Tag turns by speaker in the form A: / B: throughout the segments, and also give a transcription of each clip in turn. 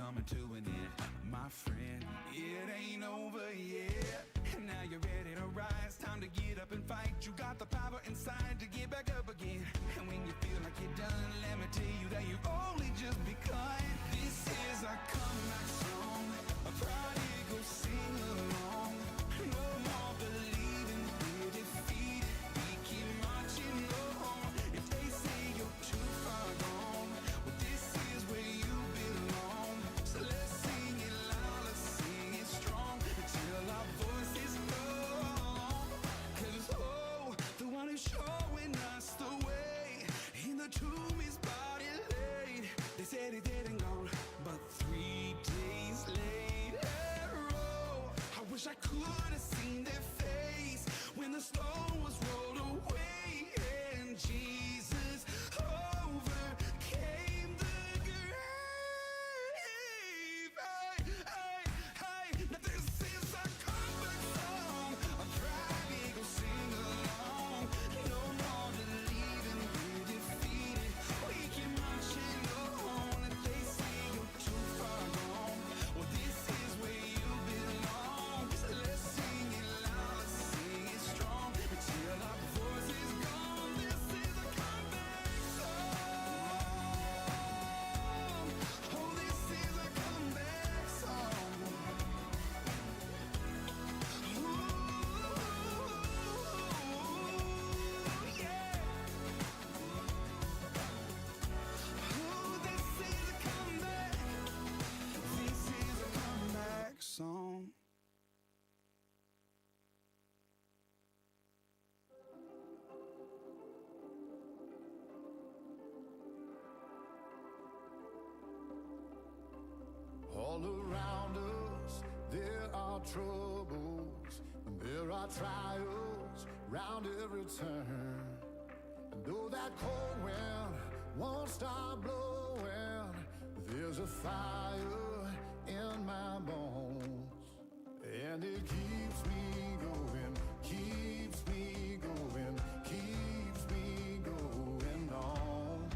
A: coming to an end, my friend. It ain't over yet. Now you're ready to rise, time to get up and fight. You got the power inside to get back up again. And when you feel like you're done, let me tell you that you've only just begun. This is a comeback song, a prodigal sing along. No more believing we're defeated, we keep marching on. If they say you're too far gone, well this is where you belong. So let's sing it loud, let's sing it strong, until our voices go. Cause oh, the one who's showing us the way, in the tomb his body laid. They said he dead and gone, but 3 days later, oh, I wish I could have seen their face when the stone was rolled away and Jesus overcame the grave. Hey, hey, hey, now this is a comeback song, a prodigal sing along. No more believing we're defeated, we keep marching on. If they say you're too far gone, well this is where you belong. So let's sing it loud, let's sing it strong, until our voice is gone. This is a comeback song. Oh, this is a comeback song. Ooh, yeah. Ooh, this is a comeback. This is a comeback song.
B: All around us there are troubles, and there are trials round every turn. And though that cold wind won't stop blowing, there's a fire in my bones, and it keeps me going, keeps me going, keeps me going on.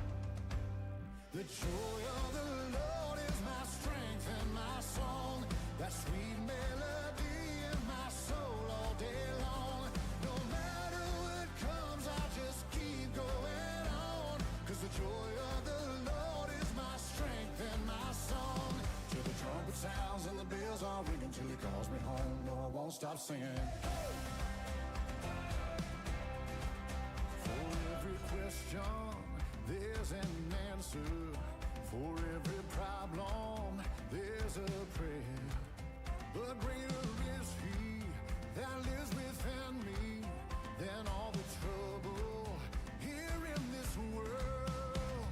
B: The joy of the Lord is my strength and my song, that sweet melody in my soul all day long. No matter what comes, I just keep going on, cause the joy of the Lord is my strength and my song. Till the trumpet sounds and the bells are ringing, till he calls me home, no I won't stop singing. For every question there's an answer, for every problem there's a prayer. But greater is he that lives within me than all the trouble here in this world.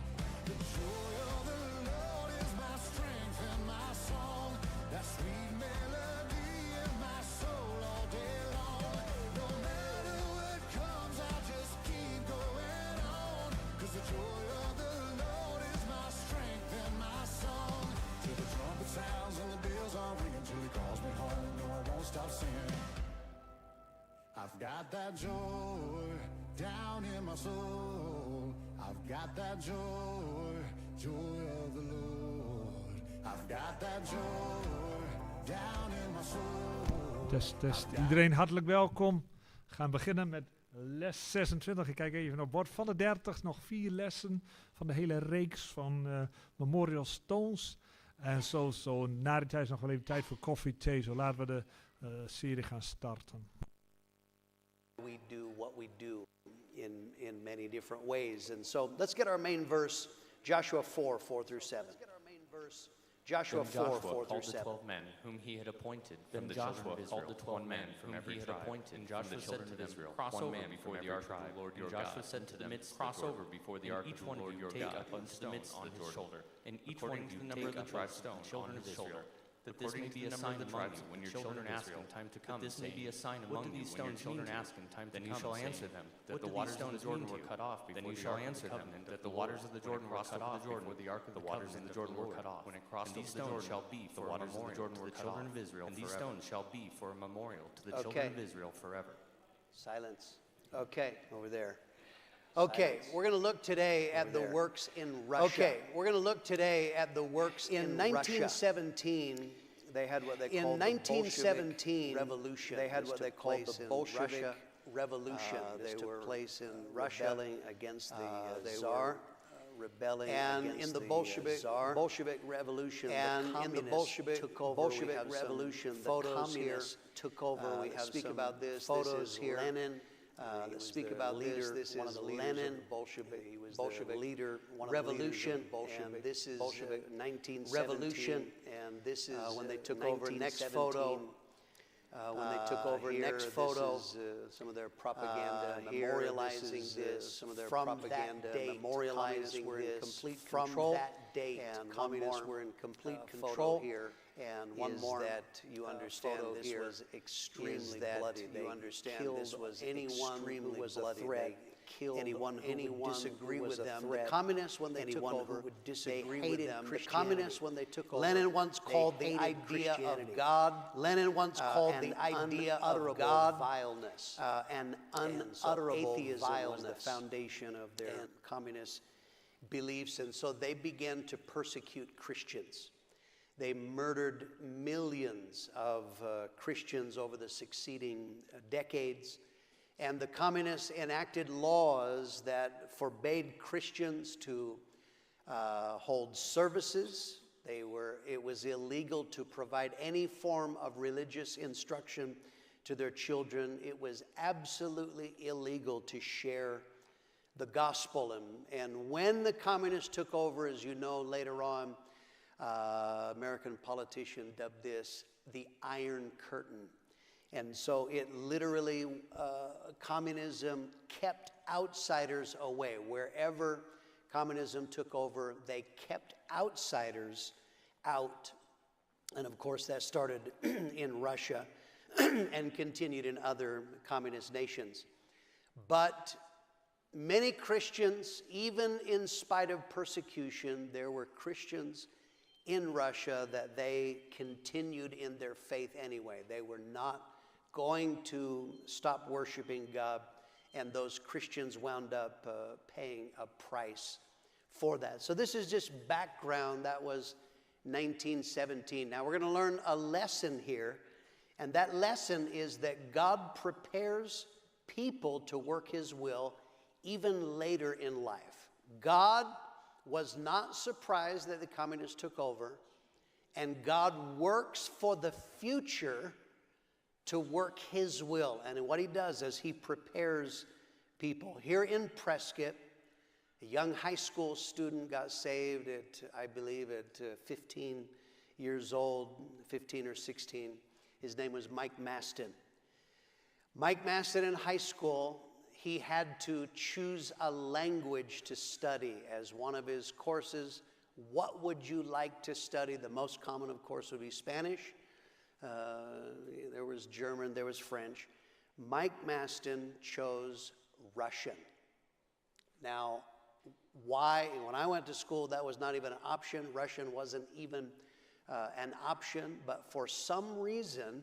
B: The joy of the Lord is my strength and my song, that sweet melody in my soul all day long. No matter what comes, I just keep going on, cause the joy of the Lord is my strength and my song. Till the trumpet sounds and the bells are ringing, till he calls me home, no I won't stop singing. I've got that joy down in my soul, I've got that joy, joy of the Lord. I've got that joy down in my soul.
C: Test. Iedereen hartelijk welkom. We gaan beginnen met les 26. Ik kijk even op het bord. Van de 30 nog 4 lessen van de hele reeks van Memorial Stones. En zo na die tijd is nog wel even tijd voor koffie, thee. Zo laten we de serie gaan starten.
D: We do what we do in many different ways. And so let's get our main verse, Joshua 4, 4 through 7. Let's get our main verse, Joshua 4, 4 through 7.
E: The 12 men whom he had appointed from the children of Israel, the 12 men from every tribe. And Joshua said to them, cross over before the ark of the Lord your God. Joshua said to them, cross over before the ark of the Lord your God up into the midst on his shoulder. And each one of you take up a stone children of Israel, that this may be a sign among you when your children ask in time to come, this may be a sign among you when your children ask in time to come, then you shall answer them that the waters of the Jordan were cut off before the ark of the covenant, that the waters of the Jordan were cut off before the ark of the waters of the Jordan were cut off, when it crossed over the Jordan, shall be for a memorial to the children of Israel, and these stones shall be for a memorial to the children of Israel forever.
D: Silence. Okay, over there. Okay, we're going to look today at the works in Russia. Okay, we're going to look today at the works in 1917. They had what they called the Bolshevik Revolution. They had what they called the Bolshevik Revolution. They took place in Russia, rebelling against the Tsar. Rebelling against the Bolshevik Revolution, and in the Bolshevik Revolution, the communists took over. We have speak about this. Photos this is here. Lenin. That speak about leader, this one is Lenin, Bolshevik. He was Bolshevik leader, one revolution, of Bolshevik, and this is Bolshevik 1917. Revolution, and this is when they took over. Next photo. When they took over, next photo, this is, some of their propaganda memorializing this. Some of their propaganda memorializing this. Complete control. From that date, and communists were in complete control here. And one more that you understand this was extremely bloody. You understand this was anyone who was a threat. Killed anyone who would disagree with them. The communists, when they took over, would disagree with them. The communists, when they took over, Lenin once called the idea of God. Lenin once called the idea of God vileness, and unutterable vileness. Was the foundation of their communist beliefs, and so they began to persecute Christians. They murdered millions of Christians over the succeeding decades. And the communists enacted laws that forbade Christians to hold services. It was illegal to provide any form of religious instruction to their children. It was absolutely illegal to share the gospel. And when the communists took over, as you know, later on, American politician dubbed this the Iron Curtain. And so it literally, communism kept outsiders away. Wherever communism took over, they kept outsiders out. And of course, that started in Russia and continued in other communist nations. But many Christians, even in spite of persecution, there were Christians in Russia that they continued in their faith anyway. They were not going to stop worshiping God, and those Christians wound up paying a price for that. So this is just background. That was 1917. Now we're going to learn a lesson here, and that lesson is that God prepares people to work His will even later in life. God was not surprised that the communists took over, and God works for the future to work His will. And what He does is He prepares people. Here in Prescott, a young high school student got saved at, I believe, at 15 years old, 15 or 16. His name was Mike Maston. Mike Maston in high school, he had to choose a language to study as one of his courses. What would you like to study? The most common, of course, would be Spanish. There was German, there was French. Mike Maston chose Russian. Now, why? When I went to school, that was not even an option. Russian wasn't even an option, but for some reason,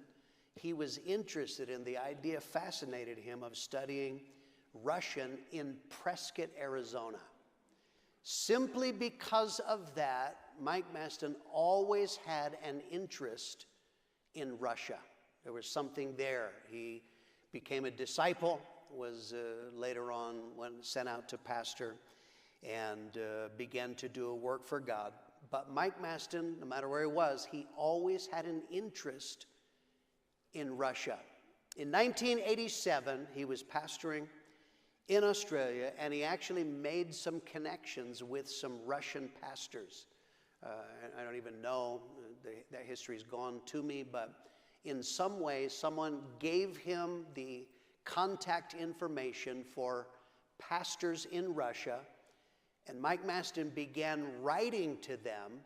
D: he was interested in the idea, fascinated him, of studying Russian in Prescott, Arizona. Simply because of that, Mike Maston always had an interest in Russia. There was something there. He became a disciple, was later on sent out to pastor, and began to do a work for God. But Mike Maston, no matter where he was, he always had an interest in Russia. In 1987, he was pastoring in Australia, and he actually made some connections with some Russian pastors. I don't even know, that history's gone to me, but in some way, someone gave him the contact information for pastors in Russia, and Mike Maston began writing to them,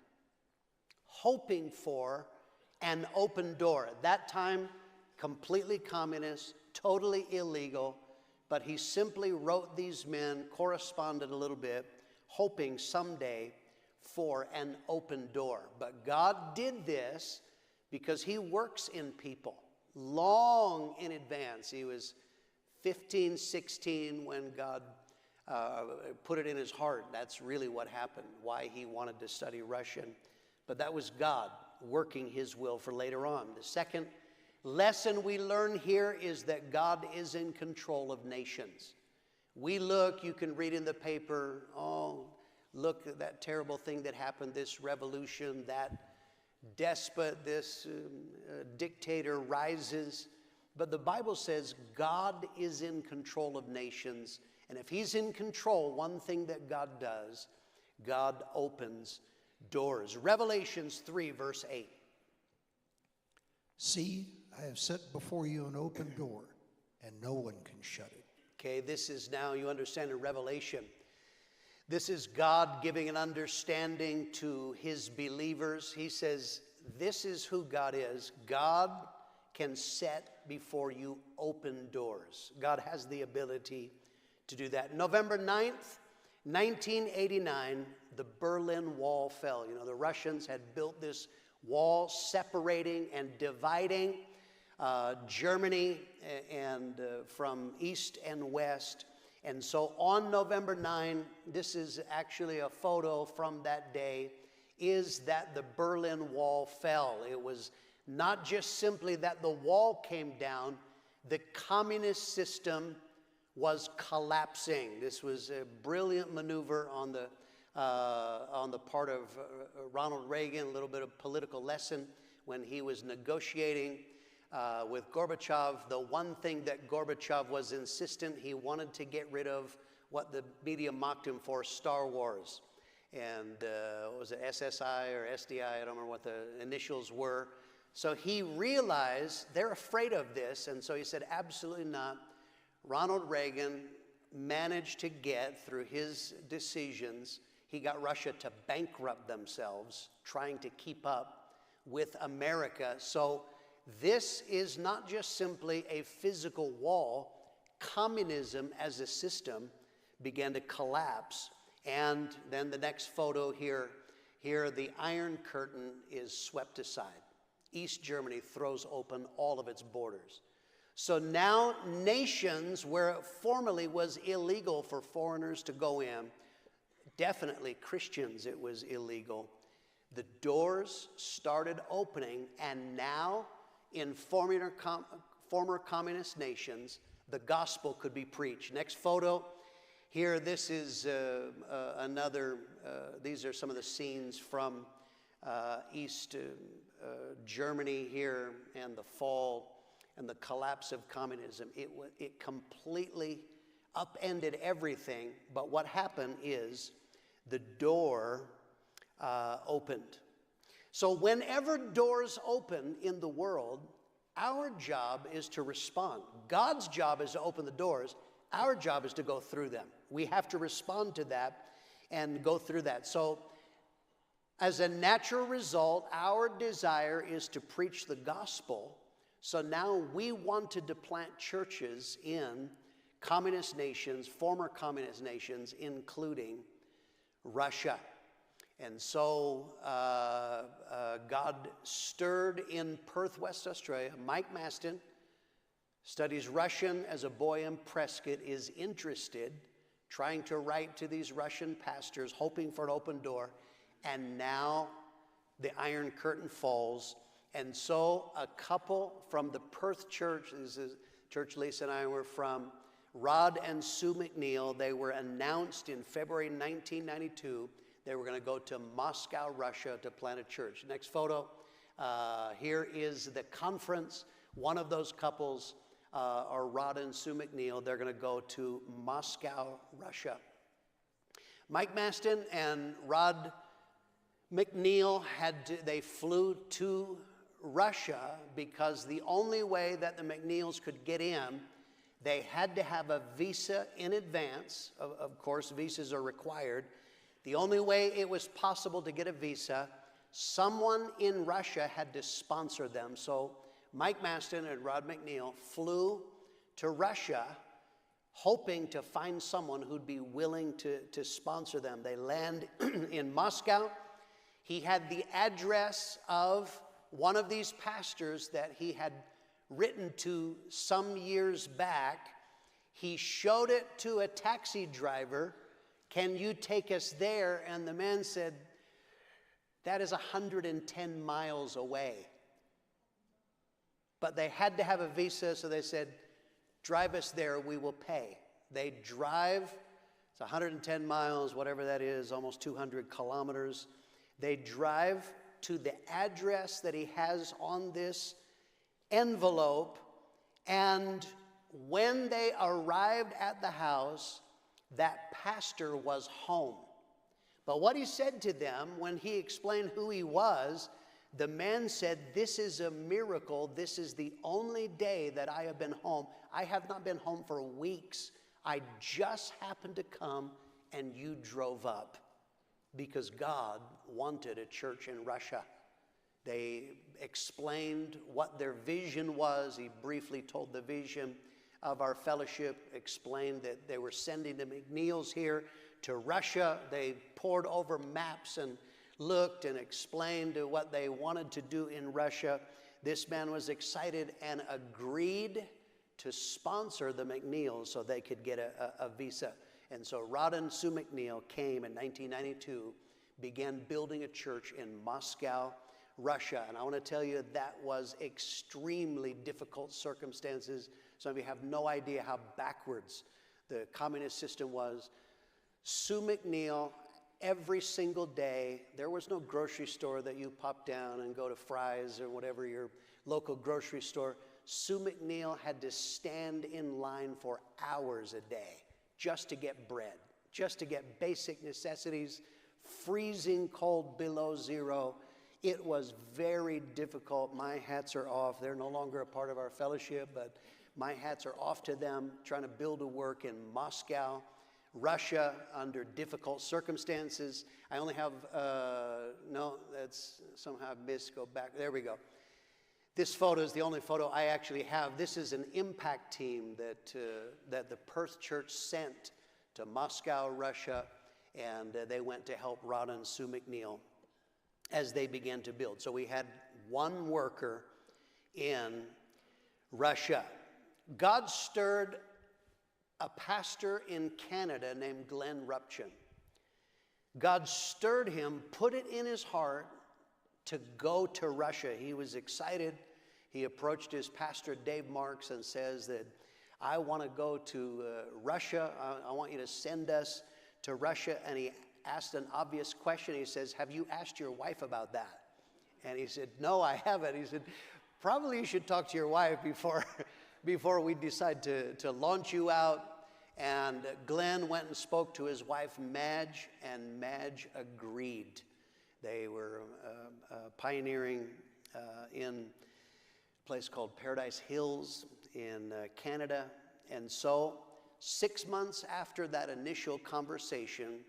D: hoping for an open door. At that time, completely communist, totally illegal, but he simply wrote these men, corresponded a little bit, hoping someday for an open door. But God did this because He works in people long in advance. He was 15, 16 when God put it in his heart. That's really what happened, why he wanted to study Russian. But that was God working his will for later on. The second lesson we learn here is that God is in control of nations. We look, you can read in the paper, oh, look at that terrible thing that happened, this revolution, that despot, this dictator rises. But the Bible says God is in control of nations. And if he's in control, one thing that God does, God opens doors. Revelations 3, verse 8.
F: See, I have set before you an open door, and no one can shut it.
D: Okay, this is now, you understand in Revelation, this is God giving an understanding to his believers. He says, this is who God is. God can set before you open doors. God has the ability to do that. November 9th, 1989, the Berlin Wall fell. You know, the Russians had built this wall separating and dividing Germany and from east and west. And so on November 9, this is actually a photo from that day, is that the Berlin Wall fell. It was not just simply that the wall came down, the communist system was collapsing. This was a brilliant maneuver on the part of Ronald Reagan, a little bit of political lesson when he was negotiating with Gorbachev. The one thing that Gorbachev was insistent, he wanted to get rid of what the media mocked him for, Star Wars. And what was it, SSI or SDI? I don't remember what the initials were. So he realized they're afraid of this, and so he said, absolutely not. Ronald Reagan managed to get, through his decisions, he got Russia to bankrupt themselves, trying to keep up with America. So this is not just simply a physical wall. Communism as a system began to collapse. And then the next photo here, the Iron Curtain is swept aside. East Germany throws open all of its borders. So now nations where it formerly was illegal for foreigners to go in, definitely Christians it was illegal, the doors started opening, and now in former communist nations, the gospel could be preached. Next photo. Here, this is these are some of the scenes from East Germany here, and the fall and the collapse of communism. It completely upended everything, but what happened is the door opened. So whenever doors open in the world, our job is to respond. God's job is to open the doors. Our job is to go through them. We have to respond to that and go through that. So as a natural result, our desire is to preach the gospel. So now we wanted to plant churches in communist nations, former communist nations, including Russia. And so God stirred in Perth, West Australia. Mike Maston studies Russian as a boy in Prescott, is interested, trying to write to these Russian pastors, hoping for an open door. And now the Iron Curtain falls. And so a couple from the Perth church, this is church Lisa and I were from, Rod and Sue McNeil, they were announced in February 1992. They were going to go to Moscow, Russia to plant a church. Next photo. Here is the conference. One of those couples are Rod and Sue McNeil. They're going to go to Moscow, Russia. Mike Maston and Rod McNeil they flew to Russia because the only way that the McNeils could get in, they had to have a visa in advance. Of course, visas are required. The only way it was possible to get a visa, someone in Russia had to sponsor them. So Mike Maston and Rod McNeil flew to Russia hoping to find someone who'd be willing to sponsor them. They land in Moscow. He had the address of one of these pastors that he had written to some years back. He showed it to a taxi driver. Can you take us there? And the man said, that is 110 miles away. But they had to have a visa, so they said, drive us there, we will pay. They drive, it's 110 miles, whatever that is, almost 200 kilometers. They drive to the address that he has on this envelope, and when they arrived at the house, that pastor was home. But what he said to them when he explained who he was, the man said, this is a miracle. This is the only day that I have been home. I have not been home for weeks. I just happened to come and you drove up because God wanted a church in Russia. They explained what their vision was. He briefly told the vision of our fellowship, explained that they were sending the McNeils here to Russia. They pored over maps and looked and explained what they wanted to do in Russia. This man was excited and agreed to sponsor the McNeils so they could get a visa. And so Rod and Sue McNeil came in 1992, began building a church in Moscow, Russia. And I want to tell you that was extremely difficult circumstances. Some of you have no idea how backwards the communist system was. Sue McNeil, every single day, there was no grocery store that you pop down and go to Fry's or whatever your local grocery store. Sue McNeil had to stand in line for hours a day just to get bread, just to get basic necessities, freezing cold below zero. It was very difficult. My hats are off. They're no longer a part of our fellowship, but my hats are off to them, trying to build a work in Moscow, Russia, under difficult circumstances. I only have, no, that's somehow missed, go back. There we go. This photo is the only photo I actually have. This is an impact team that the Perth Church sent to Moscow, Russia, and they went to help Rod and Sue McNeil as they began to build. So we had one worker in Russia. God stirred a pastor in Canada named Glenn Rupchin. God stirred him, put it in his heart to go to Russia. He was excited. He approached his pastor, Dave Marks, and says that I want to go to Russia. I want you to send us to Russia. And he asked an obvious question. He says, have you asked your wife about that? And he said, no, I haven't. He said, probably you should talk to your wife before we decide to launch you out. And Glenn went and spoke to his wife, Madge, and Madge agreed. They were pioneering in a place called Paradise Hills in Canada. And so 6 months after that initial conversation,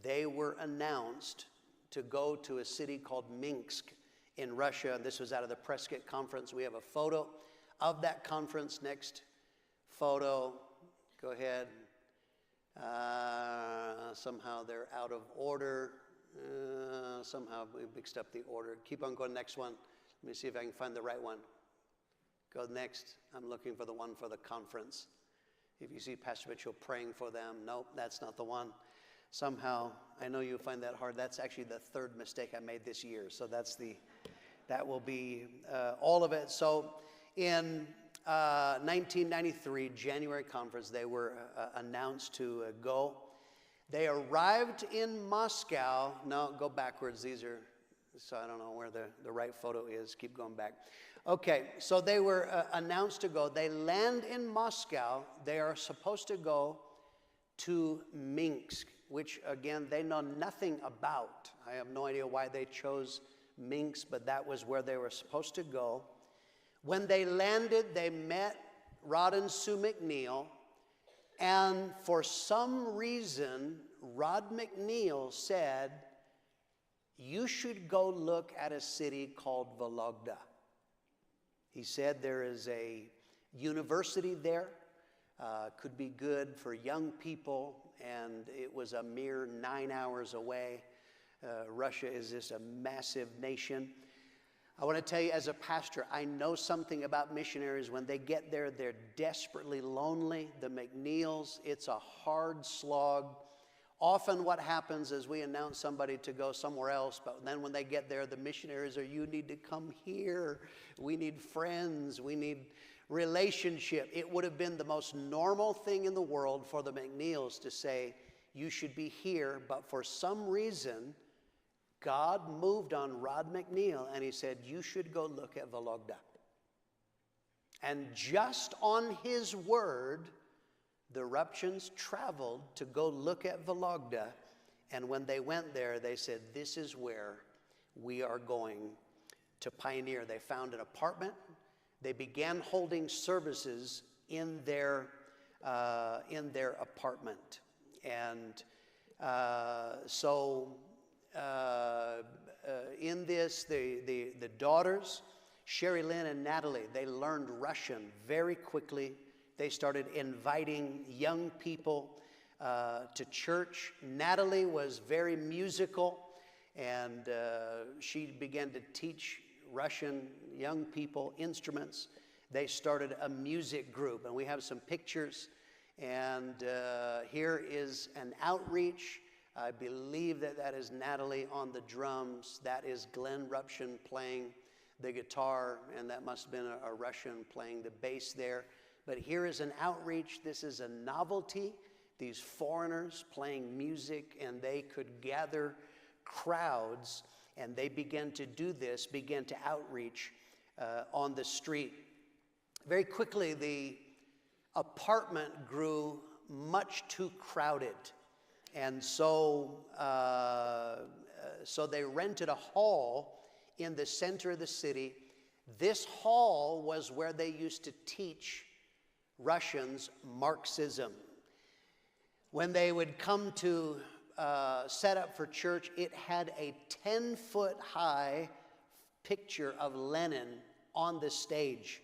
D: they were announced to go to a city called Minsk in Russia. This was out of the Prescott Conference. We have a photo of that conference. Next photo. Go ahead. Somehow they're out of order. Somehow we mixed up the order. Keep on going, next one. Let me see if I can find the right one. Go next. I'm looking for the one for the conference. If you see Pastor Mitchell praying for them, nope, that's not the one. Somehow, I know you'll find that hard. That's actually the third mistake I made this year. So that will be all of it. So in 1993, January conference, they were announced to go. They arrived in Moscow. No, go backwards. These are, so I don't know where the right photo is. Keep going back. Okay, so they were announced to go. They land in Moscow. They are supposed to go to Minsk, which, again, they know nothing about. I have no idea why they chose Minsk, but that was where they were supposed to go. When they landed, they met Rod and Sue McNeil, and for some reason, Rod McNeil said, you should go look at a city called Vologda. He said there is a university there, could be good for young people, and it was a mere 9 hours away. Russia is just a massive nation. I want to tell you, as a pastor, I know something about missionaries. When they get there, they're desperately lonely. The McNeils, it's a hard slog. Often what happens is we announce somebody to go somewhere else, but then when they get there, the missionaries are, you need to come here. We need friends. We need relationship. It would have been the most normal thing in the world for the McNeils to say, you should be here, but for some reason, God moved on Rod McNeil, and he said, you should go look at Vologda. And just on his word, the Ruptions traveled to go look at Vologda, and when they went there, they said, this is where we are going to pioneer. They found an apartment. They began holding services in their apartment. And in this, the daughters, Sherry Lynn and Natalie, they learned Russian very quickly. They started inviting young people to church. Natalie was very musical, and she began to teach Russian young people instruments. They started a music group, and we have some pictures. And here is an outreach. I believe that is Natalie on the drums. That is Glenn Ruption playing the guitar, and that must have been a Russian playing the bass there. But here is an outreach. This is a novelty. These foreigners playing music, and they could gather crowds, and they began to do this, began to outreach on the street. Very quickly, the apartment grew much too crowded. And so they rented a hall in the center of the city. This hall was where they used to teach Russians Marxism. When they would come to set up for church, it had a 10-foot high picture of Lenin on the stage.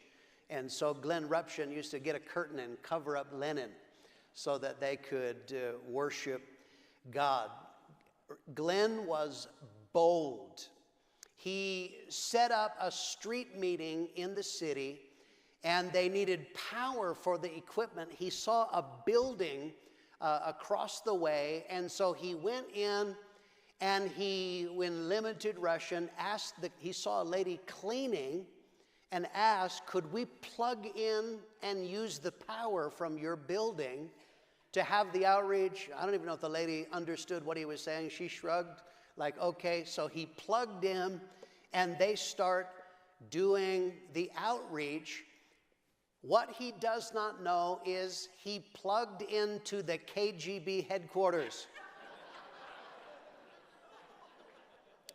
D: And so Glenn Ruption used to get a curtain and cover up Lenin so that they could worship God. Glenn was bold. He set up a street meeting in the city, and they needed power for the equipment. He saw a building across the way, and so he went in, and he, in limited Russian, he saw a lady cleaning and asked, could we plug in and use the power from your building to have the outreach? I don't even know if the lady understood what he was saying. She shrugged, like, okay. So he plugged in, and they start doing the outreach. What he does not know is he plugged into the KGB headquarters.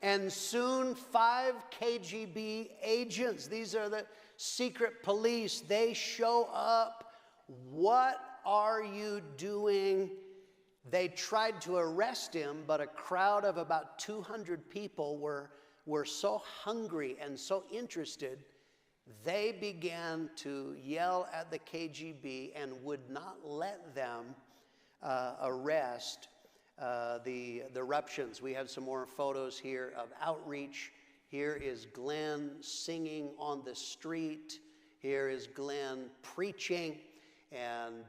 D: And soon 5 KGB agents, these are the secret police, they show up. What are you doing? They tried to arrest him, but a crowd of about 200 people were so hungry and so interested, they began to yell at the KGB and would not let them arrest the Ruptions. We have some more photos here of outreach. Here is Glenn singing on the street. Here is Glenn preaching, and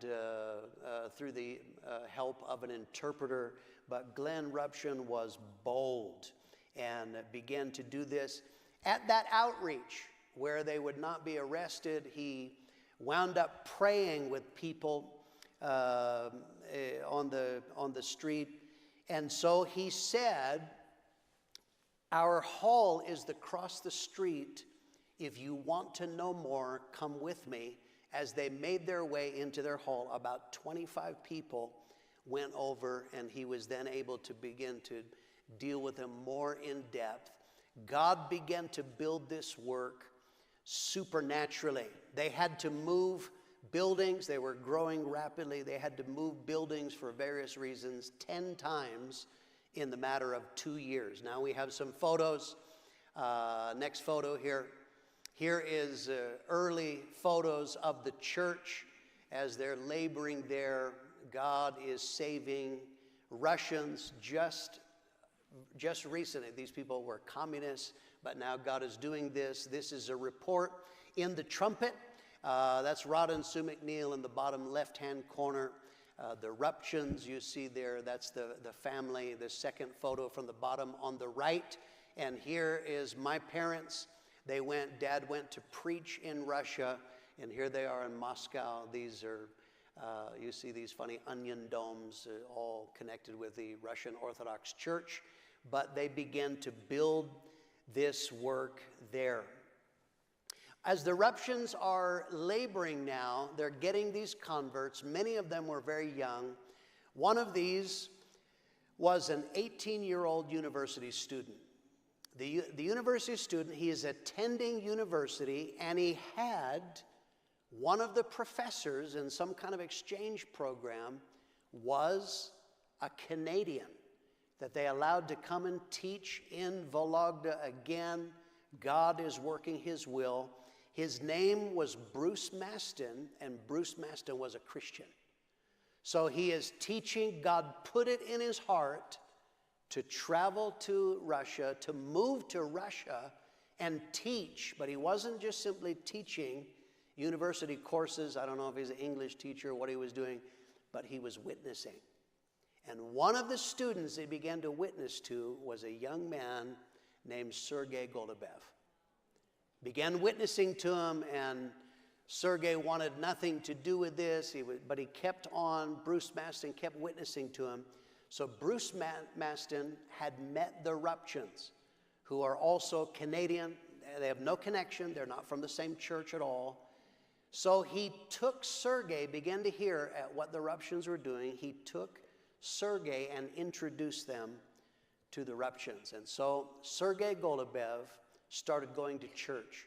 D: through the help of an interpreter. But Glenn Ruption was bold and began to do this. At that outreach, where they would not be arrested, he wound up praying with people on the street. And so he said, our hall is across the street. If you want to know more, come with me. As they made their way into their hall, about 25 people went over, and he was then able to begin to deal with them more in depth. God began to build this work supernaturally. They had to move buildings. They were growing rapidly. They had to move buildings for various reasons 10 times in the matter of 2 years. Now we have some photos. Next photo here. Here is early photos of the church as they're laboring there. God is saving Russians just just recently, these people were communists, but now God is doing this. This is a report in the trumpet. That's Rod and Sue McNeil in the bottom left-hand corner. The Ruptions you see there, that's the family. The second photo from the bottom on the right. And here is my parents. Dad went to preach in Russia, and here they are in Moscow. These are, you see these funny onion domes, all connected with the Russian Orthodox Church. But they began to build this work there. As the Ruptions are laboring now, they're getting these converts. Many of them were very young. One of these was an 18-year-old university student. The university student, he is attending university, and he had one of the professors in some kind of exchange program was a Canadian that they allowed to come and teach in Vologda again. God is working his will. His name was Bruce Maston, and Bruce Maston was a Christian. So he is teaching. God put it in his heart to travel to Russia, to move to Russia and teach. But he wasn't just simply teaching university courses. I don't know if he's an English teacher or what he was doing, but he was witnessing. And one of the students he began to witness to was a young man named Sergei Golubev. Began witnessing to him, and Sergei wanted nothing to do with this, but he kept on. Bruce Maston kept witnessing to him. So Bruce Maston had met the Ruptions, who are also Canadian. They have no connection. They're not from the same church at all. So he took Sergei, began to hear at what the Ruptions were doing. He took Sergei and introduced them to the Ruptions. And so Sergei Golubev started going to church.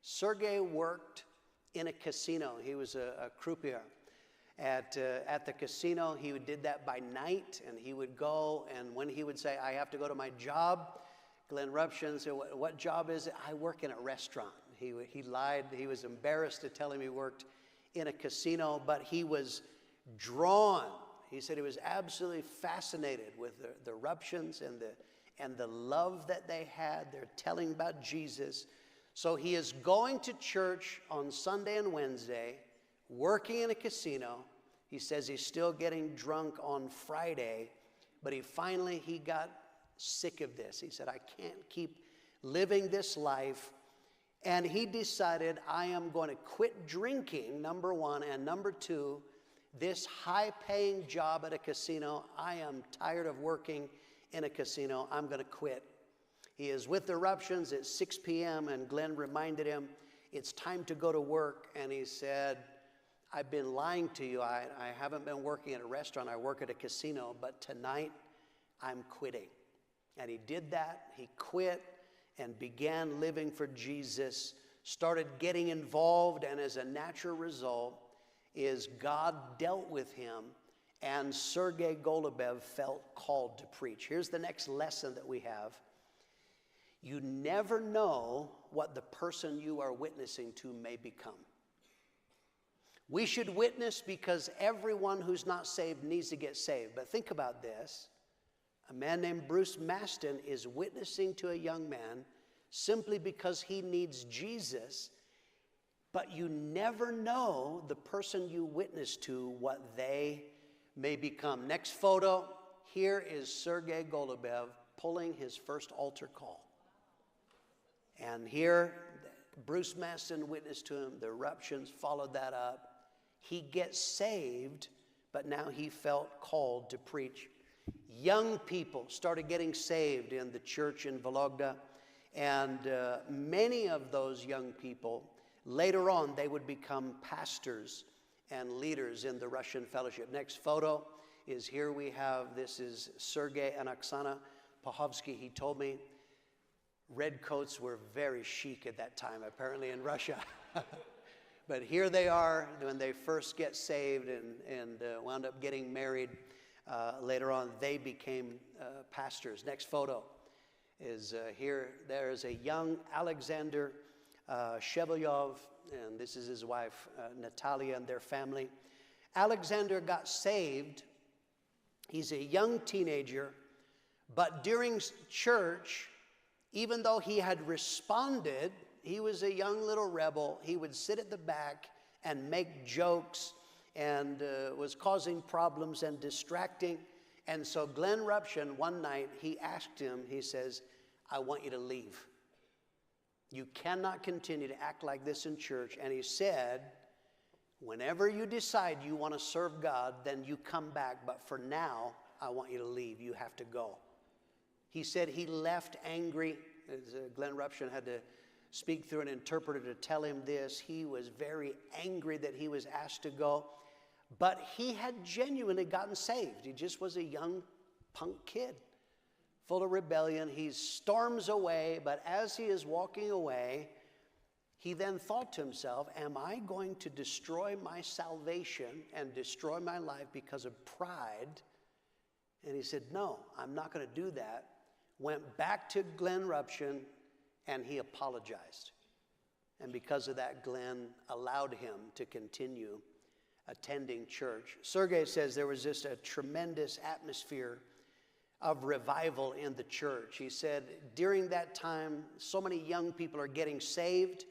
D: Sergei worked in a casino. He was a croupier. At the casino, he did that by night, and he would go, and when he would say, I have to go to my job, Glenn Ruption said, what job is it? I work in a restaurant. He lied. He was embarrassed to tell him he worked in a casino, but he was drawn. He said he was absolutely fascinated with the Ruptions and the love that they had. They're telling about Jesus. So he is going to church on Sunday and Wednesday, working in a casino. He says he's still getting drunk on Friday, but he got sick of this. He said, I can't keep living this life. And he decided, I am going to quit drinking, number one, and number two, this high-paying job at a casino. I am tired of working in a casino. I'm going to quit. He is with the Ruptions at 6 p.m., and Glenn reminded him, it's time to go to work. And he said, I've been lying to you. I haven't been working at a restaurant. I work at a casino, but tonight I'm quitting. And he did that. He quit and began living for Jesus, started getting involved, and as a natural result is God dealt with him, and Sergei Golubev felt called to preach. Here's the next lesson that we have. You never know what the person you are witnessing to may become. We should witness because everyone who's not saved needs to get saved. But think about this. A man named Bruce Maston is witnessing to a young man simply because he needs Jesus. But you never know the person you witness to, what they may become. Next photo, here is Sergei Golubev pulling his first altar call. And here, Bruce Maston witnessed to him. The Ruptions followed that up. He gets saved, but now he felt called to preach. Young people started getting saved in the church in Vologda, and many of those young people, later on, they would become pastors and leaders in the Russian fellowship. Next photo is here we have, this is Sergei and Oksana Pahovsky. He told me red coats were very chic at that time, apparently in Russia. But here they are when they first get saved and wound up getting married. Later on, they became pastors. Next photo is here. There's a young Alexander Shevelyov, and this is his wife, Natalia, and their family. Alexander got saved. He's a young teenager, But during church, even though he had responded, he was a young little rebel. He would sit at the back and make jokes and was causing problems and distracting. And so Glenn Ruption, one night, he asked him, he says, I want you to leave. You cannot continue to act like this in church. And he said, whenever you decide you want to serve God, then you come back. But for now, I want you to leave. You have to go. He said he left angry. Glenn Ruption had to speak through an interpreter to tell him this. He was very angry that he was asked to go. But he had genuinely gotten saved. He just was a young punk kid, full of rebellion. He storms away, but as he is walking away, he then thought to himself, am I going to destroy my salvation and destroy my life because of pride? And he said, no, I'm not going to do that. Went back to Glenn Ruption, and he apologized. And because of that, Glenn allowed him to continue attending church. Sergei says there was just a tremendous atmosphere of revival in the church. He said during that time, so many young people are getting saved,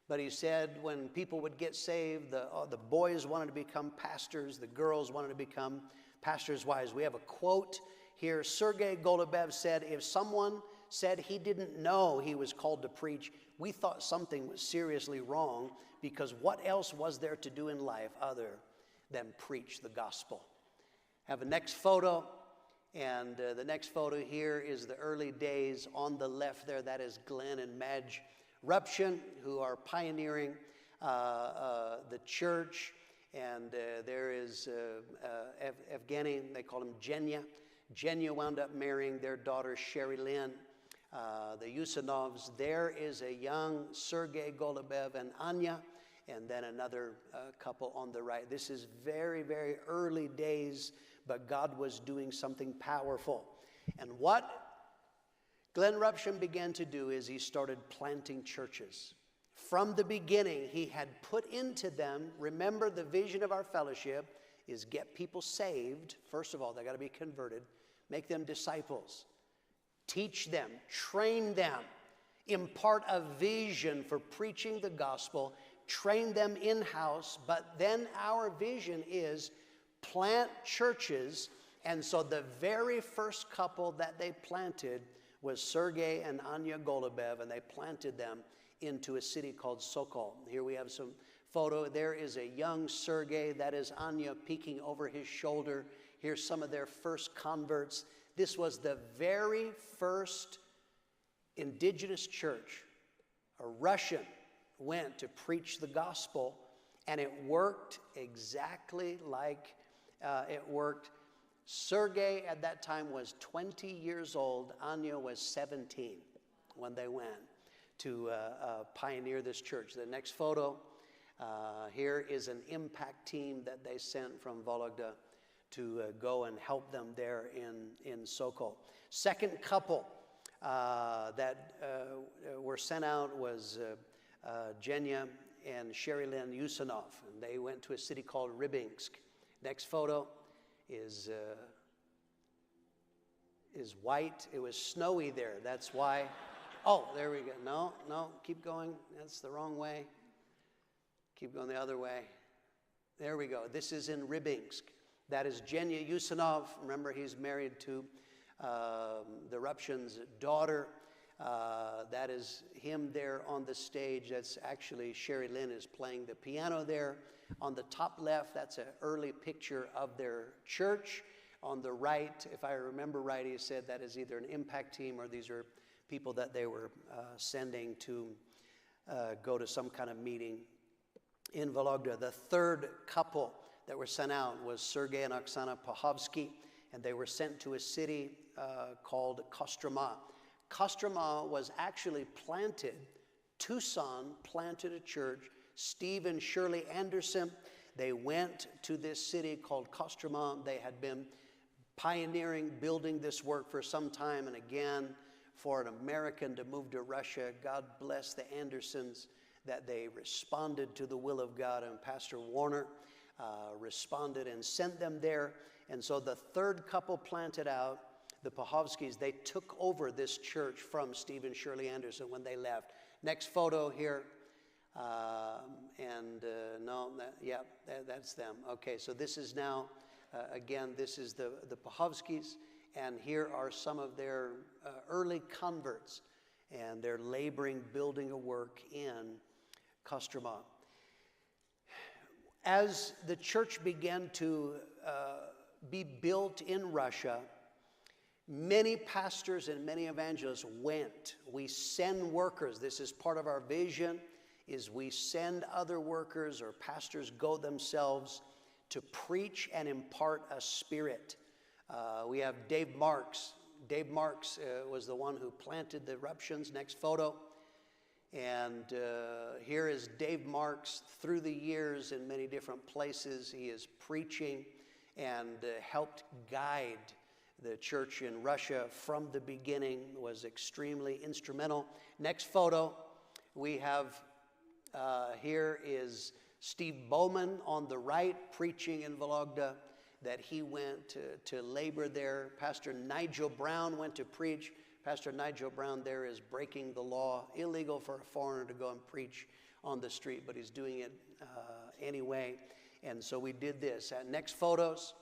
D: but he said when people would get saved, the boys wanted to become pastors, the girls wanted to become pastors' wives. We have a quote here. Sergei Golubev said, if someone said he didn't know he was called to preach, we thought something was seriously wrong, because what else was there to do in life other than preach the gospel? Have a next photo, and the next photo here is the early days. On the left there, that is Glenn and Madge Ruption, who are pioneering the church. And there is Evgeny, they call him Genya. Genya wound up marrying their daughter Sherry Lynn. The Yusanovs, there is a young Sergei Golubev and Anya, and then another couple on the right. This is very, very early days, but God was doing something powerful. And what Glenn Ruption began to do is he started planting churches. From the beginning, he had put into them, remember the vision of our fellowship is get people saved. First of all, they got to be converted. Make them disciples. Teach them, train them, impart a vision for preaching the gospel, train them in-house, but then our vision is plant churches. And so the very first couple that they planted was Sergei and Anya Golubev, and they planted them into a city called Sokol. Here we have some photo. There is a young Sergei, that is Anya peeking over his shoulder. Here's some of their first converts. This was the very first indigenous church. A Russian went to preach the gospel, and it worked exactly like it worked. Sergei at that time was 20 years old. Anya was 17 when they went to pioneer this church. The next photo, here is an impact team that they sent from Vologda to go and help them there in Sokol. Second couple that were sent out was Genya and Sherry Lynn Yusanov, and they went to a city called Rybinsk. Next photo is white. It was snowy there. That's why. Oh, there we go. No, keep going. That's the wrong way. Keep going the other way. There we go. This is in Rybinsk. That is Genya Yusanov. Remember, he's married to the Ruption's daughter. That is him there on the stage. That's actually Sherry Lynn is playing the piano there. On the top left, that's an early picture of their church. On the right, if I remember right, he said that is either an impact team or these are people that they were sending to go to some kind of meeting in Vologda. The third couple that were sent out was Sergei and Oksana Pohovsky, and they were sent to a city called Kostroma. Kostroma was actually planted. Tucson planted a church. Steve and Shirley Anderson, they went to this city called Kostroma. They had been pioneering, building this work for some time, and again, for an American to move to Russia, God bless the Andersons that they responded to the will of God, and Pastor Warner responded and sent them there. And so the third couple planted out. the Pahovskis, they took over this church from Steve and Shirley Anderson when they left. Next photo here. That's them. Okay, so this is now, again, this is the Pahovskis, and here are some of their early converts, and they're laboring, building a work in Kostroma. As the church began to be built in Russia, many pastors and many evangelists went. We send workers. This is part of our vision, is we send other workers, or pastors go themselves to preach and impart a spirit. We have Dave Marks. Dave Marks was the one who planted the eruptions. Next photo. And here is Dave Marks. Through the years in many different places, he is preaching and helped guide the church in Russia from the beginning, was extremely instrumental. Next photo, we have, here is Steve Bowman on the right, preaching in Vologda, that he went to labor there. Pastor Nigel Brown went to preach. Pastor Nigel Brown there is breaking the law. Illegal for a foreigner to go and preach on the street, but he's doing it anyway. And so we did this. Next photos.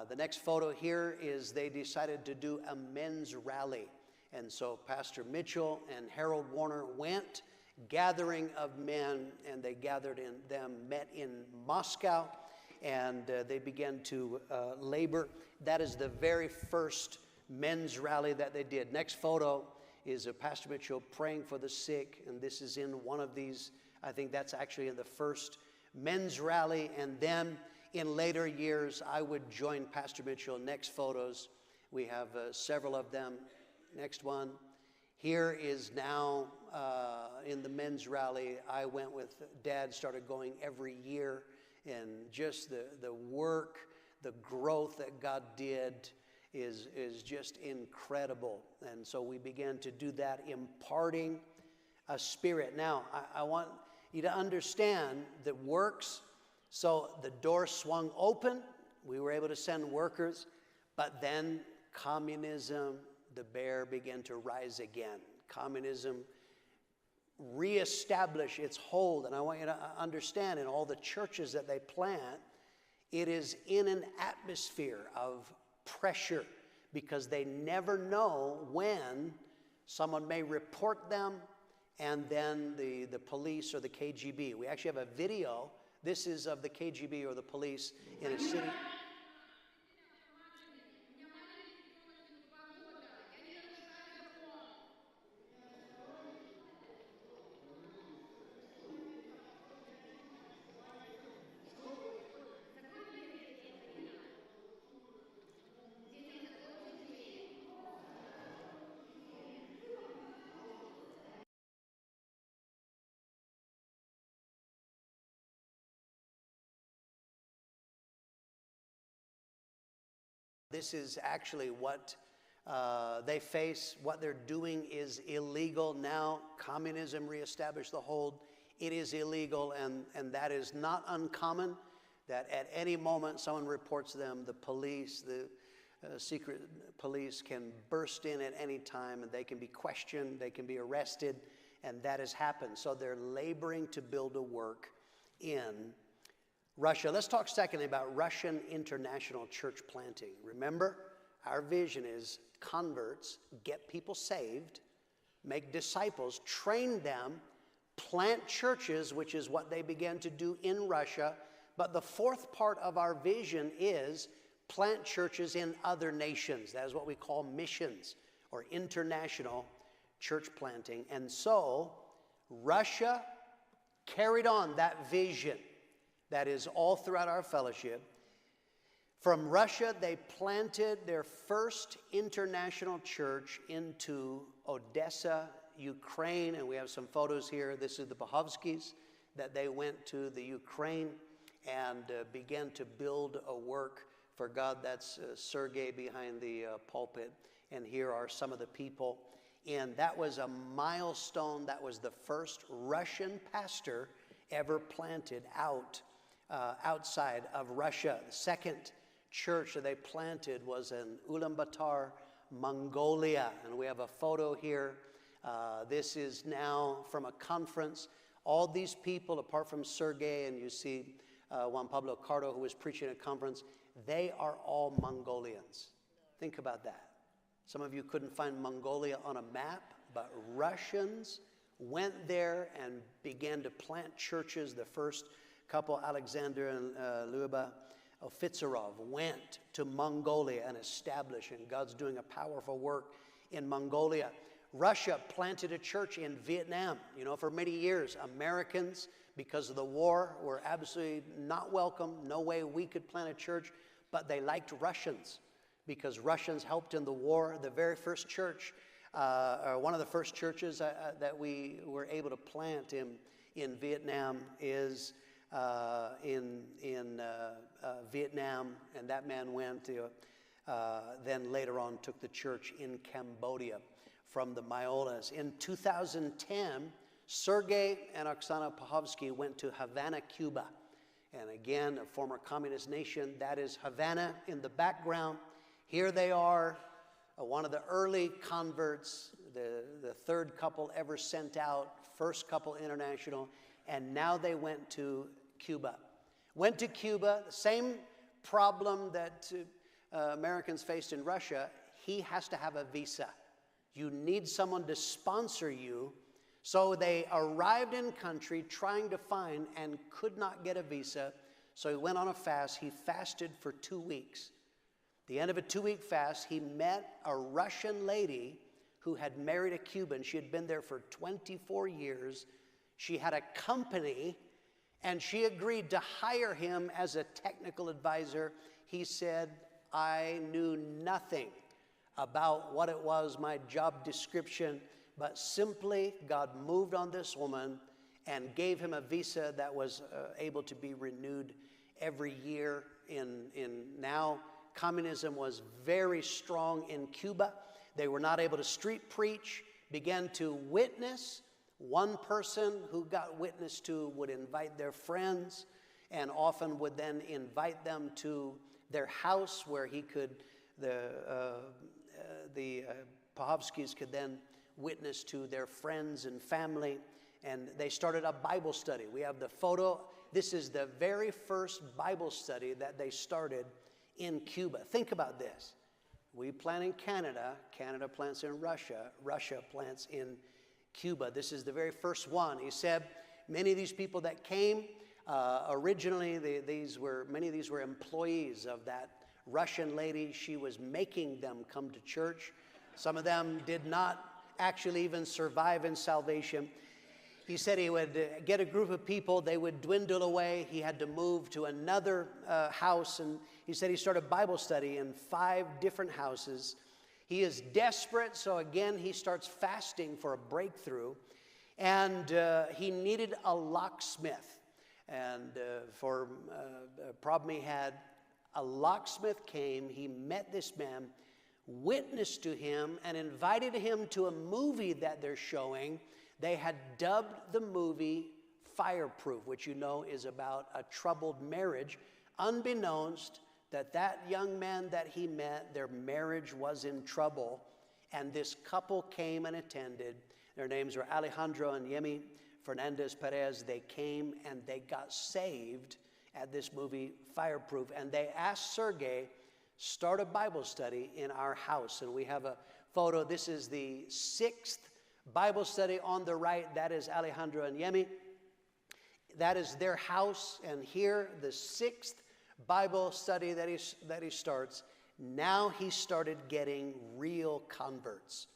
D: The next photo here is they decided to do a men's rally. And so Pastor Mitchell and Harold Warner went, gathering of men, and they met in Moscow, and they began to labor. That is the very first men's rally that they did. Next photo is Pastor Mitchell praying for the sick, and this is in one of these. I think that's actually in the first men's rally, and then in later years, I would join Pastor Mitchell. Next photos, we have several of them. Next one. Here is now in the men's rally. I went with Dad, started going every year, and just the work, the growth that God did is just incredible. And so we began to do that, imparting a spirit. Now, I want you to understand that works. So the door swung open. We were able to send workers. But then communism, the bear began to rise again. Communism reestablished its hold. And I want you to understand, in all the churches that they plant, it is in an atmosphere of pressure, because they never know when someone may report them, and then the police or the KGB. We actually have a video. This is of the KGB or the police in a city. This is actually what they face. What they're doing is illegal now. Communism reestablished the hold. It is illegal, and that is not uncommon, that at any moment someone reports them, the police, the secret police can burst in at any time, and they can be questioned, they can be arrested, and that has happened. So they're laboring to build a work in Russia. Let's talk secondly about Russian international church planting. Remember, our vision is converts, get people saved, make disciples, train them, plant churches, which is what they began to do in Russia. But the fourth part of our vision is plant churches in other nations. That is what we call missions, or international church planting. And so Russia carried on that vision. That is all throughout our fellowship. From Russia, they planted their first international church into Odessa, Ukraine, and we have some photos here. This is the Pahovskis, that they went to the Ukraine and began to build a work for God. That's Sergei behind the pulpit, and here are some of the people. And that was a milestone. That was the first Russian pastor ever planted outside of Russia. The second church that they planted was in Ulaanbaatar, Mongolia. And we have a photo here. This is now from a conference. All these people, apart from Sergei, and you see Juan Pablo Cardo, who was preaching at a conference, they are all Mongolians. Think about that. Some of you couldn't find Mongolia on a map, but Russians went there and began to plant churches. The first couple, Alexander and Lyuba Ofitsarov, went to Mongolia and established, and God's doing a powerful work in Mongolia. Russia planted a church in Vietnam. You know, for many years, Americans, because of the war, were absolutely not welcome. No way we could plant a church, but they liked Russians because Russians helped in the war. The very first church, one of the first churches that we were able to plant in Vietnam is in Vietnam, and that man went to, then later on took the church in Cambodia from the Myolas. In 2010, Sergei and Oksana Pahovsky went to Havana, Cuba. And again, a former communist nation, that is Havana in the background. Here they are, one of the early converts, the third couple ever sent out, first couple international, and now they went to Cuba. Went to Cuba, the same problem that Americans faced in Russia. He has to have a visa. You need someone to sponsor you. So they arrived in country trying to find and could not get a visa. So he went on a fast. He fasted for 2 weeks. The end of a 2-week fast, he met a Russian lady who had married a Cuban. She had been there for 24 years. She had a company, and she agreed to hire him as a technical advisor. He said, I knew nothing about what it was, my job description, but simply God moved on this woman and gave him a visa that was able to be renewed every year. Now, communism was very strong in Cuba. They were not able to street preach, began to witness. One person who got witnessed to would invite their friends and often would then invite them to their house where he could, the Pahovskys could then witness to their friends and family. And they started a Bible study. We have the photo. This is the very first Bible study that they started in Cuba. Think about this. We plant in Canada. Canada plants in Russia. Russia plants in Cuba. This is the very first one. He said many of these people that came, originally many of these were employees of that Russian lady. She was making them come to church. Some of them did not actually even survive in salvation. He said he would get a group of people, they would dwindle away. He had to move to another house, and he said he started Bible study in 5 different houses. He is desperate, so again, he starts fasting for a breakthrough, and he needed a locksmith. And for a problem he had, a locksmith came, he met this man, witnessed to him, and invited him to a movie that they're showing. They had dubbed the movie Fireproof, which you know is about a troubled marriage, unbeknownst that young man that he met, their marriage was in trouble, and this couple came and attended. Their names were Alejandro and Yemi Fernandez Perez. They came and they got saved at this movie Fireproof, and they asked Sergei, start a Bible study in our house. And we have a photo. This is the 6th Bible study on the right. That is Alejandro and Yemi. That is their house. And here, the 6th Bible study that he starts. Now he started getting real converts.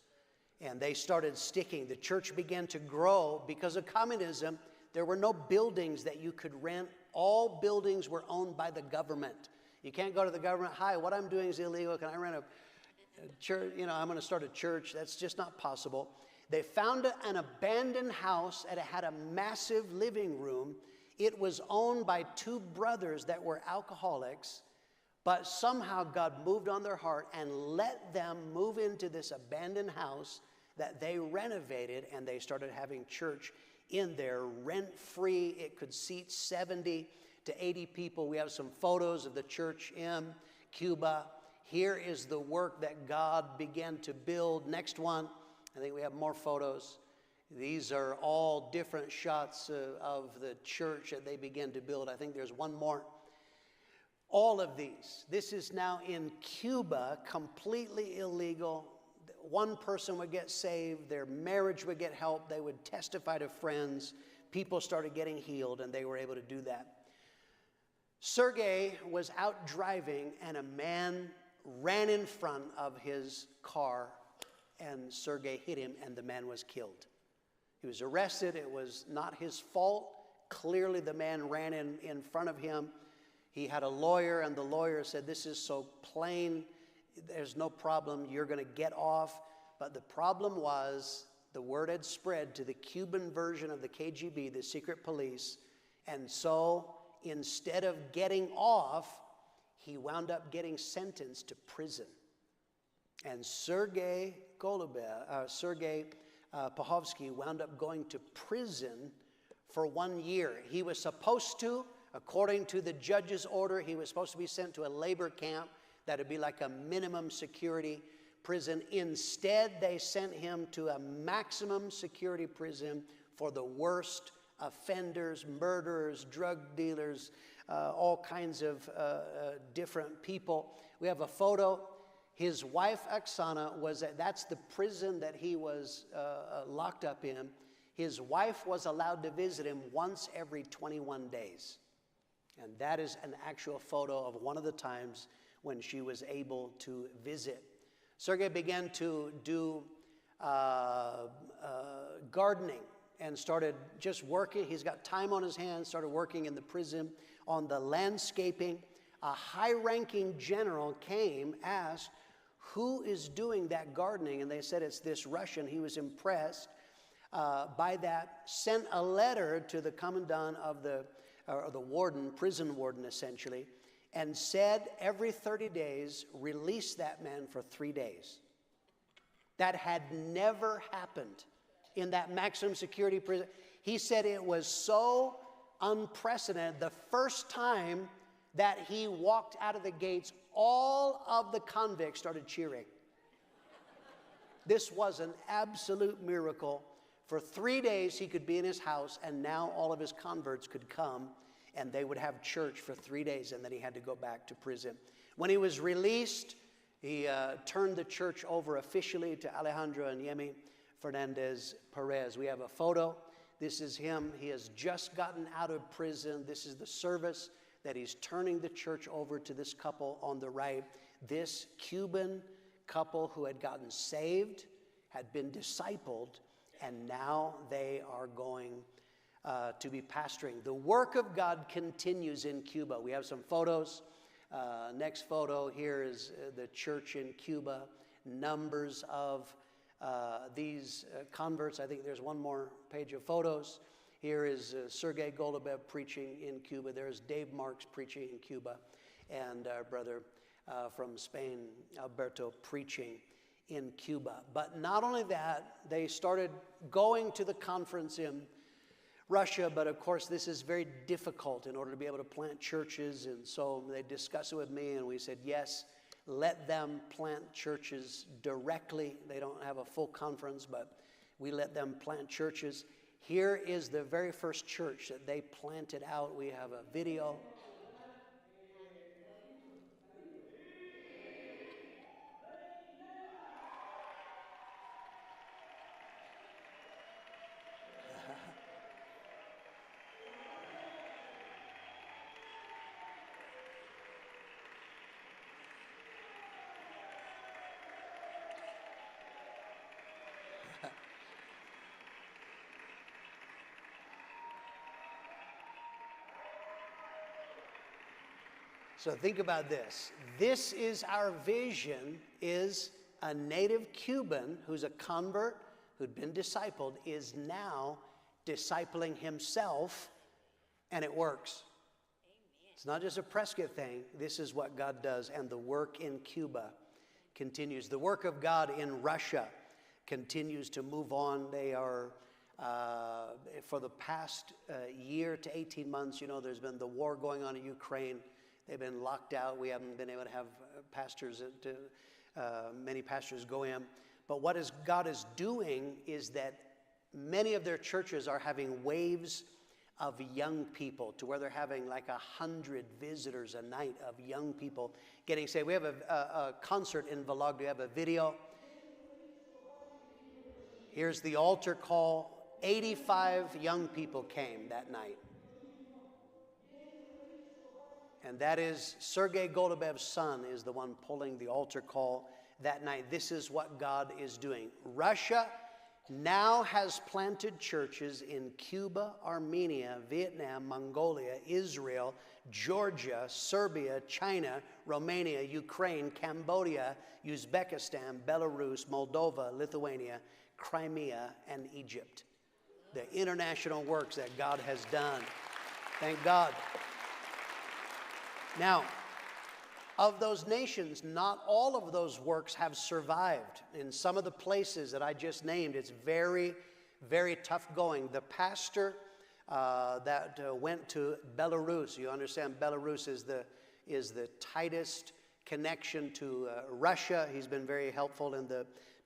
D: And they started sticking. The church began to grow because of communism. There were no buildings that you could rent. All buildings were owned by the government. You can't go to the government, hi, what I'm doing is illegal. Can I rent a church? You know, I'm going to start a church. That's just not possible. They found an abandoned house, and it had a massive living room. It was owned by 2 brothers that were alcoholics, but somehow God moved on their heart and let them move into this abandoned house that they renovated, and they started having church in there, rent-free. It could seat 70 to 80 people. We have some photos of the church in Cuba. Here is the work that God began to build. Next one, I think we have more photos. These are all different shots of the church that they began to build. I think there's one more. All of these. This is now in Cuba, completely illegal. One person would get saved, their marriage would get help, they would testify to friends, people started getting healed, and they were able to do that. Sergei was out driving, and a man ran in front of his car, and Sergei hit him, and the man was killed. He was arrested. It was not his fault. Clearly, the man ran in front of him. He had a lawyer, and the lawyer said, this is so plain, there's no problem, you're going to get off. But the problem was the word had spread to the Cuban version of the KGB, the secret police, and so instead of getting off, he wound up getting sentenced to prison. And Sergei Pahovsky wound up going to prison for 1 year. He was supposed to, according to the judge's order, he was supposed to be sent to a labor camp that would be like a minimum security prison. Instead, they sent him to a maximum security prison for the worst offenders, murderers, drug dealers, all kinds of different people. We have a photo. His wife, Oksana, that's the prison that he was locked up in. His wife was allowed to visit him once every 21 days. And that is an actual photo of one of the times when she was able to visit. Sergei began to do gardening and started just working. He's got time on his hands, started working in the prison on the landscaping. A high-ranking general came, asked, who is doing that gardening? And they said, it's this Russian. He was impressed by that, sent a letter to the commandant of the warden, prison warden essentially, and said every 30 days, release that man for 3 days. That had never happened in that maximum security prison. He said it was so unprecedented. The first time that he walked out of the gates, all of the convicts started cheering. This was an absolute miracle. For 3 days, he could be in his house, and now all of his converts could come, and they would have church for 3 days, and then he had to go back to prison. When he was released, he turned the church over officially to Alejandro and Yemi Fernandez Perez. We have a photo. This is him. He has just gotten out of prison. This is the service that he's turning the church over to this couple on the right. This Cuban couple who had gotten saved, had been discipled, and now they are going to be pastoring. The work of God continues in Cuba. We have some photos. Next photo here is the church in Cuba. Numbers of these converts. I think there's one more page of photos. Here is Sergei Golubev preaching in Cuba. There's Dave Marks preaching in Cuba. And our brother from Spain, Alberto, preaching in Cuba. But not only that, they started going to the conference in Russia, but of course this is very difficult in order to be able to plant churches, and so they discussed it with me, and we said, yes, let them plant churches directly. They don't have a full conference, but we let them plant churches. Here is the very first church that they planted out. We have a video. So think about this. This is our vision, is a native Cuban who's a convert, who'd been discipled, is now discipling himself, and it works. Amen. It's not just a Prescott thing. This is what God does, and the work in Cuba continues. The work of God in Russia continues to move on. They are, for the past year to 18 months, you know, there's been the war going on in Ukraine. They've been locked out. We haven't been able to have many pastors go in. But what God is doing is that many of their churches are having waves of young people to where they're having like 100 visitors a night of young people getting saved. We have a concert in Vlog. Do you have a video? Here's the altar call. 85 young people came that night. And that is Sergei Golubev's son is the one pulling the altar call that night. This is what God is doing. Russia now has planted churches in Cuba, Armenia, Vietnam, Mongolia, Israel, Georgia, Serbia, China, Romania, Ukraine, Cambodia, Uzbekistan, Belarus, Moldova, Lithuania, Crimea, and Egypt. The international works that God has done. Thank God. Now, of those nations, not all of those works have survived. In some of the places that I just named, it's very, very tough going. The pastor that went to Belarus, you understand Belarus is the tightest connection to Russia. He's been very helpful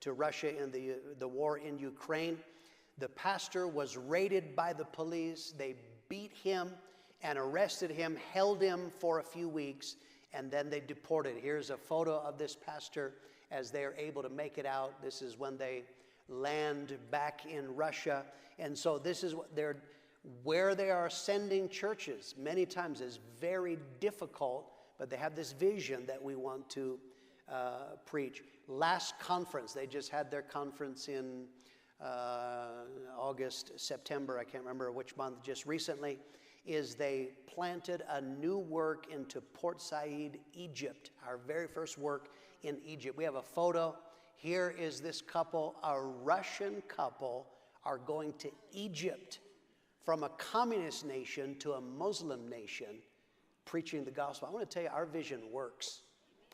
D: to Russia in the war in Ukraine. The pastor was raided by the police. They beat him and arrested him, held him for a few weeks, and then they deported. Here's a photo of this pastor as they are able to make it out. This is when they land back in Russia. And so this is where they are sending churches. Many times is very difficult, but they have this vision that we want to preach. Last conference, they just had their conference in August, September, I can't remember which month, just recently, is they planted a new work into Port Said, Egypt, our very first work in Egypt. We have a photo. Here is this couple, a Russian couple, are going to Egypt from a communist nation to a Muslim nation, preaching the gospel. I want to tell you, our vision works,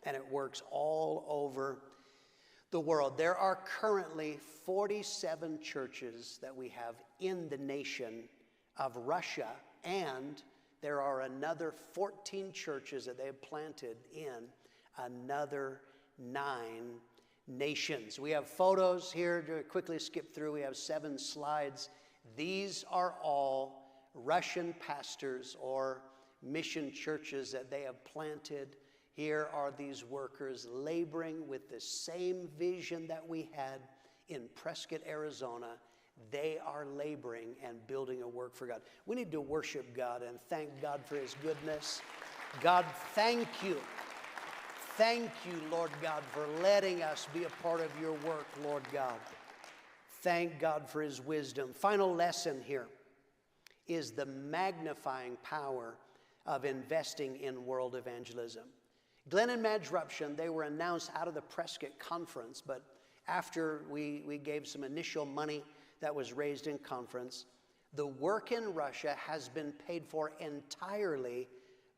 D: and it works all over the world. There are currently 47 churches that we have in the nation of Russia, and there are another 14 churches that they have planted in another 9 nations. We have photos here to quickly skip through. We have 7 slides. These are all Russian pastors or mission churches that they have planted. Here are these workers laboring with the same vision that we had in Prescott, Arizona. They are laboring and building a work for God. We need to worship God and thank God for His goodness. God, thank you. Thank you, Lord God, for letting us be a part of your work, Lord God. Thank God for His wisdom. Final lesson here is the magnifying power of investing in world evangelism. Glenn and Madge Ruption, they were announced out of the Prescott conference, but after we gave some initial money that was raised in conference, the work in Russia has been paid for entirely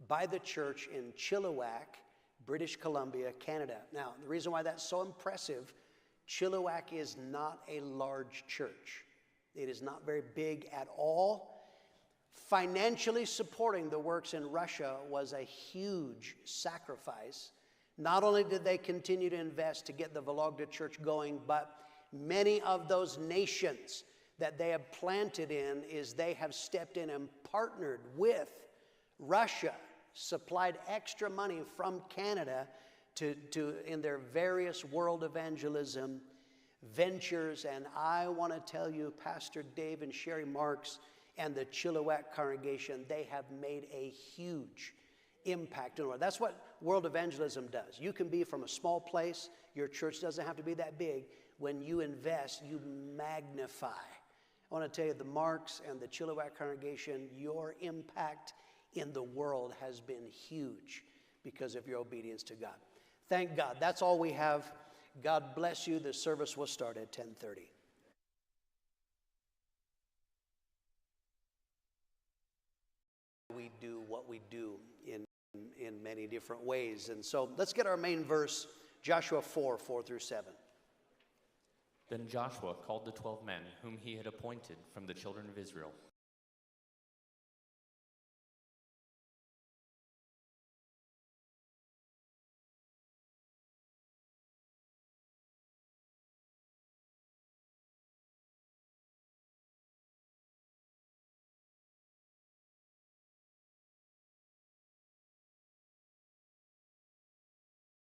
D: by the church in Chilliwack, British Columbia, Canada. Now, the reason why that's so impressive, Chilliwack is not a large church. It is not very big at all. Financially supporting the works in Russia was a huge sacrifice. Not only did they continue to invest to get the Vologda Church going, but many of those nations that they have planted in is they have stepped in and partnered with Russia, supplied extra money from Canada to in their various world evangelism ventures. And I want to tell you, Pastor Dave and Sherry Marks and the Chilliwack congregation, they have made a huge impact in the world. That's what world evangelism does. You can be from a small place. Your church doesn't have to be that big. When you invest, you magnify. I want to tell you, the Marks and the Chilliwack congregation, your impact in the world has been huge because of your obedience to God. Thank God. That's all we have. God bless you. The service will start at 10:30. We do what we do in many different ways. And so let's get our main verse, Joshua 4:4-7.
E: Then Joshua called the 12 men whom he had appointed from the children of Israel,